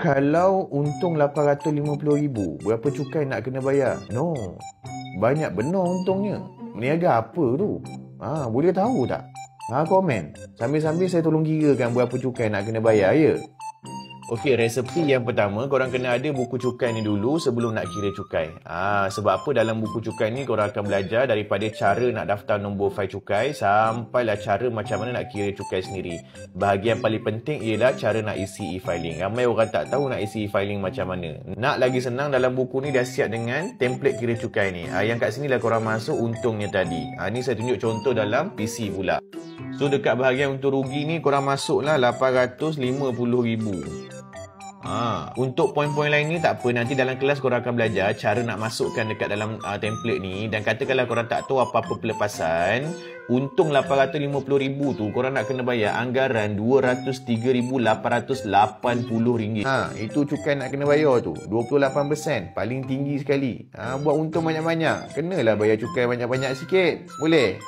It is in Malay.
Kalau untung RM850,000, berapa cukai nak kena bayar? No. Banyak benar untungnya. Meniaga apa tu? Boleh tahu tak? Komen. Sambil-sambil saya tolong kirakan berapa cukai nak kena bayar ya. Okey, resepi yang pertama, korang kena ada buku cukai ni dulu sebelum nak kira cukai. Sebab apa dalam buku cukai ni korang akan belajar daripada cara nak daftar nombor fail cukai sampailah cara macam mana nak kira cukai sendiri. Bahagian paling penting ialah cara nak isi e-filing. Ramai orang tak tahu nak isi e-filing macam mana. Nak lagi senang, dalam buku ni dah siap dengan template kira cukai ni. Yang kat sini lah korang masuk untungnya tadi. Ni saya tunjuk contoh dalam PC pula. So dekat bahagian untung rugi ni korang masuklah RM850,000. Untuk poin-poin lain ni tak apa, nanti dalam kelas korang akan belajar cara nak masukkan dekat dalam template ni. Dan katakanlah korang tak tahu apa-apa pelepasan, untung RM850,000 tu korang nak kena bayar anggaran RM203,880. Itu cukai nak kena bayar tu 28%, paling tinggi sekali. Buat untung banyak-banyak, kenalah bayar cukai banyak-banyak sikit. Boleh?